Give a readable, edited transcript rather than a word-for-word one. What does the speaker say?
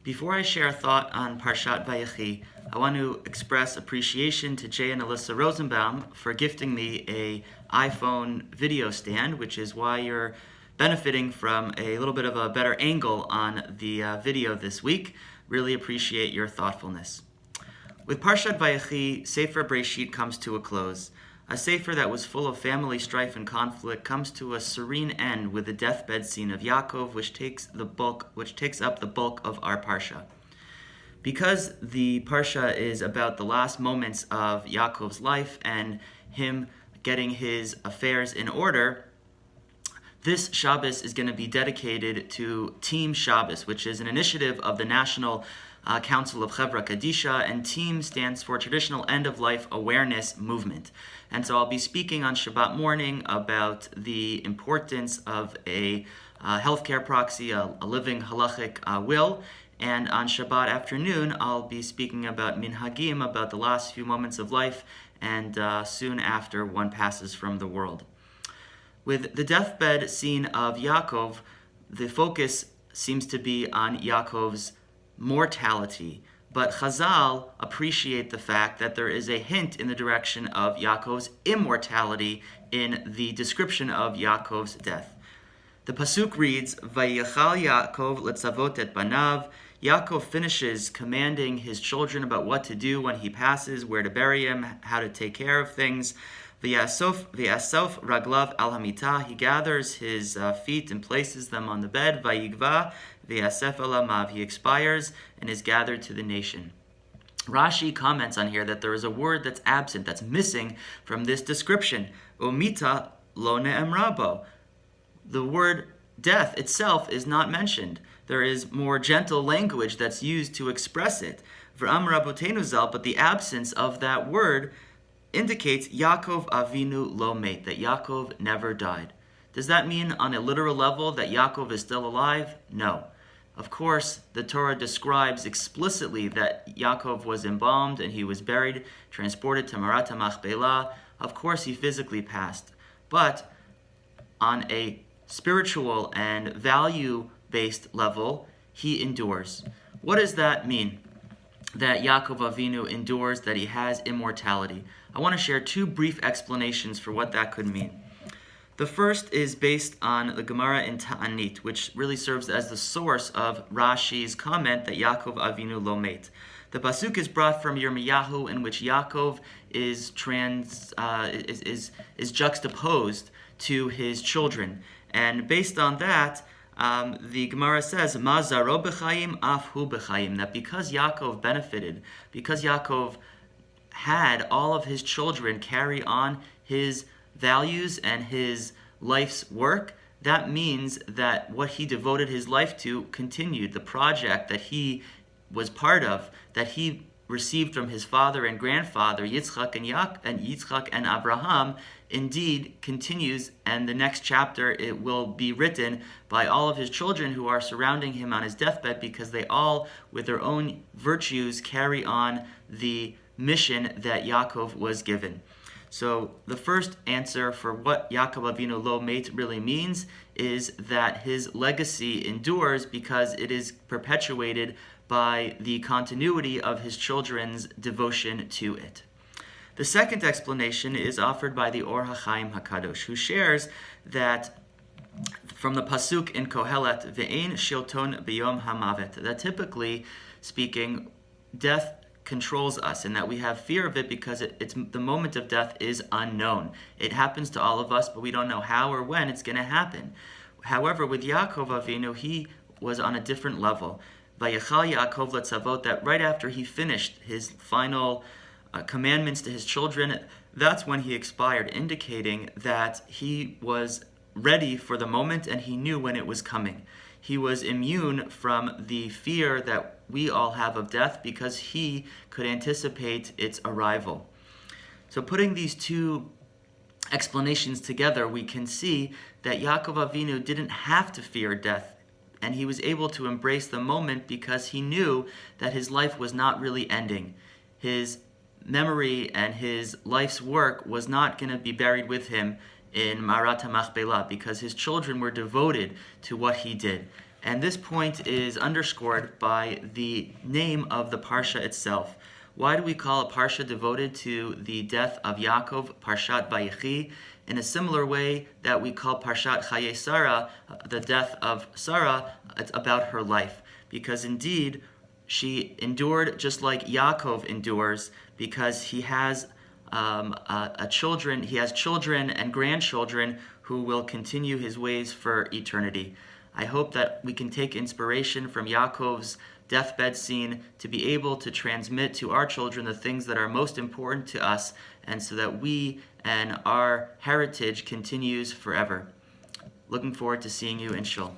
Before I share a thought on Parshat Vayechi, I want to express appreciation to Jay and Alyssa Rosenbaum for gifting me a iPhone video stand, which is why you're benefiting from a little bit of a better angle on the video this week. Really appreciate your thoughtfulness. With Parshat Vayechi, Sefer Breshit comes to a close. A sefer that was full of family strife and conflict comes to a serene end with the deathbed scene of Yakov, which takes up the bulk of our parsha. Because the parsha is about the last moments of Yakov's life and him getting his affairs in order, this Shabbos is going to be dedicated to Team Shabbos, which is an initiative of the National Council of Chevra Kadisha, and TEAM stands for Traditional End-of-Life Awareness Movement. And so I'll be speaking on Shabbat morning about the importance of a healthcare proxy, a living halachic will, and on Shabbat afternoon I'll be speaking about minhagim, about the last few moments of life, and soon after one passes from the world. With the deathbed scene of Yakov, the focus seems to be on Yakov's mortality, but Chazal appreciate the fact that there is a hint in the direction of Yaakov's immortality in the description of Yaakov's death. The pasuk reads, "Vayechal Yakov letzavot et banav." Yaakov finishes commanding his children about what to do when he passes, where to bury him, how to take care of things. V'yasof raglav al hamita. He gathers his feet and places them on the bed. Vayigva v'yasef elamav. He expires and is gathered to the nation. Rashi comments on here that there is a word that's absent, that's missing from this description. Umita lo ne'emrabo. The word death itself is not mentioned. There is more gentle language that's used to express it. V'am rabotenu zal, but the absence of that word indicates Yakov Avinu lo met, that Yakov never died. Does that mean on a literal level that Yakov is still alive? No. Of course, the Torah describes explicitly that Yakov was embalmed and he was buried, transported to Marat HaMachpelah. Of course, he physically passed. But on a spiritual and value-based level, he endures. What does that mean? That Yaakov Avinu endures, that he has immortality. I want to share two brief explanations for what that could mean. The first is based on the Gemara in Ta'anit, which really serves as the source of Rashi's comment that Yaakov Avinu lo met. The pasuk is brought from Yirmiyahu, in which Yaakov is juxtaposed to his children, and based on that, the Gemara says, "Ma zaro b'chayim, af hu b'chayim," that because Yaakov benefited, because Yaakov had all of his children carry on his values and his life's work, that means that what he devoted his life to continued. The project that he was part of, that he received from his father and grandfather, Yitzchak and Abraham, indeed continues, and the next chapter it will be written by all of his children who are surrounding him on his deathbed, because they all, with their own virtues, carry on the mission that Yaakov was given. So the first answer for what Yaakov Avinu lo met really means is that his legacy endures because it is perpetuated by the continuity of his children's devotion to it. The second explanation is offered by the Or HaChaim HaKadosh, who shares that from the pasuk in Kohelet, "Ve'ein shilton b'yom hamavet," that typically speaking, death controls us, and that we have fear of it because it's the moment of death is unknown. It happens to all of us, but we don't know how or when it's going to happen. However, with Yaakov Avinu, he was on a different level. Vayechal Yaakov letzavot, that right after he finished his final commandments to his children, that's when he expired, indicating that he was ready for the moment and he knew when it was coming. He was immune from the fear that we all have of death because he could anticipate its arrival. So putting these two explanations together, we can see that Yaakov Avinu didn't have to fear death, and he was able to embrace the moment because he knew that his life was not really ending. His memory and his life's work was not going to be buried with him in Marat HaMachpelah because his children were devoted to what he did. And this point is underscored by the name of the Parsha itself. Why do we call a Parsha devoted to the death of Yakov Parshat Vayechi, in a similar way that we call Parshat Chaye Sarah, the death of Sarah? It's about her life. Because indeed, she endured just like Yakov endures, because he has he has children and grandchildren who will continue his ways for eternity. I hope that we can take inspiration from Yaakov's deathbed scene to be able to transmit to our children the things that are most important to us, and so that we and our heritage continues forever. Looking forward to seeing you in Shul.